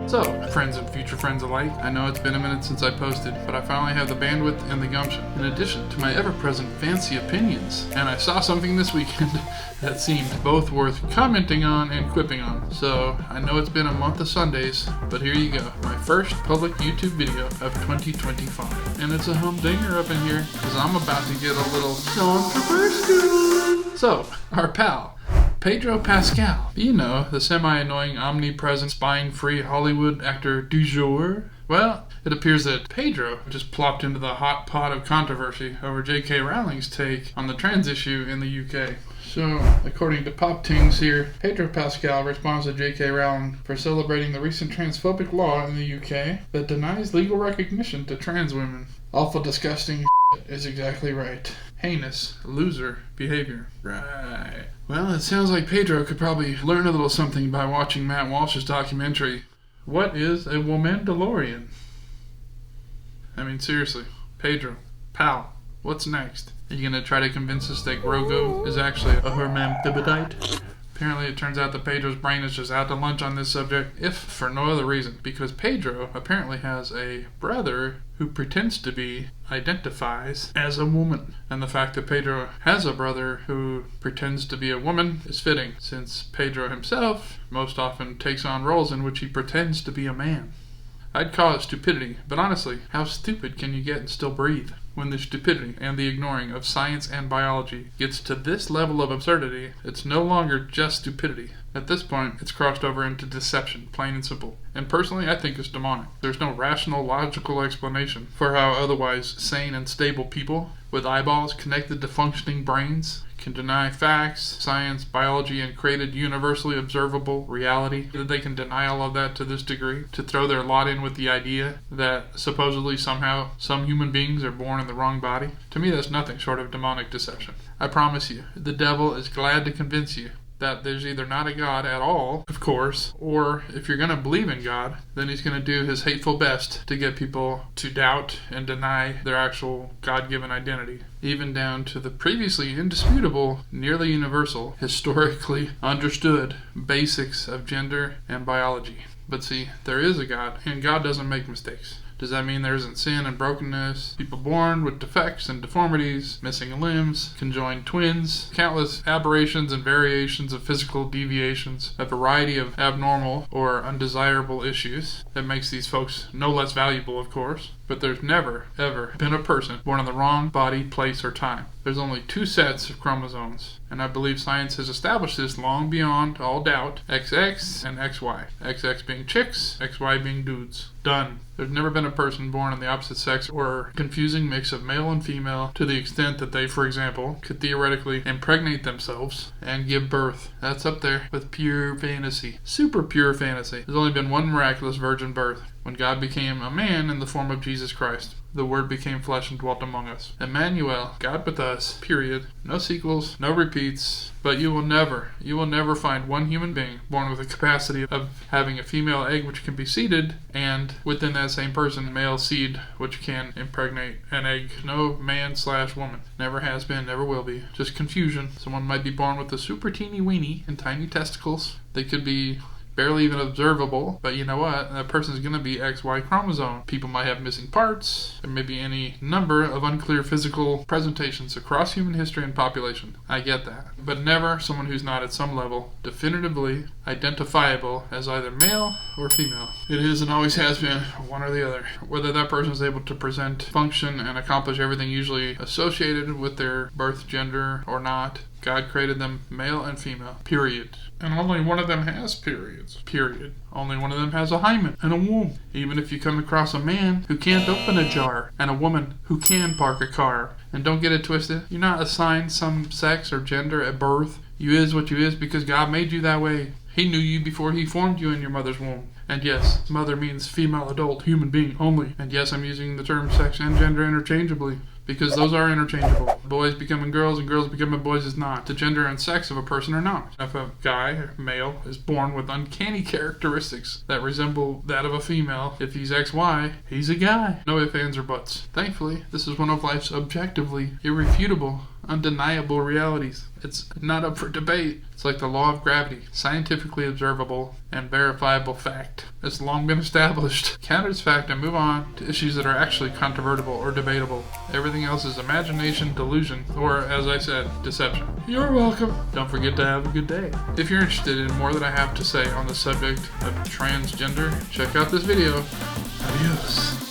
So, friends and future friends alike, I know it's been a minute since I posted, but I finally have the bandwidth and the gumption, in addition to my ever-present fancy opinions. And I saw something this weekend that seemed both worth commenting on and quipping on. So, I know it's been a month of Sundays, but here you go. My first public YouTube video of 2025. And it's a humdinger up in here, because I'm about to get a little Sean-tro-ver-sial. So, our pal, Pedro Pascal. You know, the semi-annoying, omnipresent, spine-free Hollywood actor du jour. Well, it appears that Pedro just plopped into the hot pot of controversy over J.K. Rowling's take on the trans issue in the UK. So, according to Pop Tings here, Pedro Pascal responds to J.K. Rowling for celebrating the recent transphobic law in the UK that denies legal recognition to trans women. Awful disgusting is exactly right. Heinous, loser behavior. Right. Well, it sounds like Pedro could probably learn a little something by watching Matt Walsh's documentary, What is a Womandalorian? I mean, seriously, Pedro, pal, what's next? Are you going to try to convince us that Grogu is actually a hermaphrodite? Apparently, it turns out that Pedro's brain is just out to lunch on this subject, if for no other reason, because Pedro apparently has a brother who pretends to be, identifies as a woman. And the fact that Pedro has a brother who pretends to be a woman is fitting, since Pedro himself most often takes on roles in which he pretends to be a man. I'd call it stupidity, but honestly, how stupid can you get and still breathe? When the stupidity and the ignoring of science and biology gets to this level of absurdity, it's no longer just stupidity. At this point, it's crossed over into deception, plain and simple. And personally, I think it's demonic. There's no rational, logical explanation for how otherwise sane and stable people, with eyeballs connected to functioning brains, can deny facts, science, biology, and created universally observable reality. That they can deny all of that to this degree, to throw their lot in with the idea that supposedly somehow some human beings are born in the wrong body. To me, that's nothing short of demonic deception. I promise you, the devil is glad to convince you that there's either not a God at all, of course, or if you're going to believe in God, then he's going to do his hateful best to get people to doubt and deny their actual God-given identity, even down to the previously indisputable, nearly universal, historically understood basics of gender and biology. But see, there is a God, and God doesn't make mistakes. Does that mean there isn't sin and brokenness? People born with defects and deformities, missing limbs, conjoined twins, countless aberrations and variations of physical deviations, a variety of abnormal or undesirable issues that makes these folks no less valuable, of course. But there's never, ever been a person born in the wrong body, place, or time. There's only 2 sets of chromosomes, and I believe science has established this long beyond all doubt. XX and XY. XX being chicks, XY being dudes. Done. There's never been a person born in the opposite sex or confusing mix of male and female to the extent that they, for example, could theoretically impregnate themselves and give birth. That's up there with pure fantasy. Super pure fantasy. There's only been one miraculous virgin birth, when God became a man in the form of Jesus Christ. The Word became flesh and dwelt among us. Emmanuel, God with us, period. No sequels, no repeats, but you will never find one human being born with the capacity of having a female egg which can be seeded, and within that same person, male seed which can impregnate an egg. No man/woman. Never has been, never will be. Just confusion. Someone might be born with a super teeny weenie and tiny testicles. They could be barely even observable, but you know what? That person's going to be XY chromosome. People might have missing parts. There may be any number of unclear physical presentations across human history and population. I get that. But never someone who's not at some level definitively identifiable as either male or female. It is and always has been one or the other. Whether that person is able to present, function, and accomplish everything usually associated with their birth gender or not, God created them male and female, period. And only one of them has periods, period. Only one of them has a hymen and a womb. Even if you come across a man who can't open a jar and a woman who can park a car, and don't get it twisted, you're not assigned some sex or gender at birth. You is what you is because God made you that way. He knew you before he formed you in your mother's womb. And yes, mother means female adult human being only. And yes, I'm using the term sex and gender interchangeably, because those are interchangeable. Boys becoming girls and girls becoming boys is not. The gender and sex of a person are not. If a guy, male, is born with uncanny characteristics that resemble that of a female, if he's XY, he's a guy. No ifs, ands, or buts. Thankfully, this is one of life's objectively irrefutable, undeniable realities. It's not up for debate. It's like the law of gravity, scientifically observable and verifiable fact. It's long been established. Count it as fact and move on to issues that are actually controvertible or debatable. Everything else is imagination, delusion, or, as I said, deception. You're welcome. Don't forget to have a good day. If you're interested in more that I have to say on the subject of transgender, check out this video. Adios.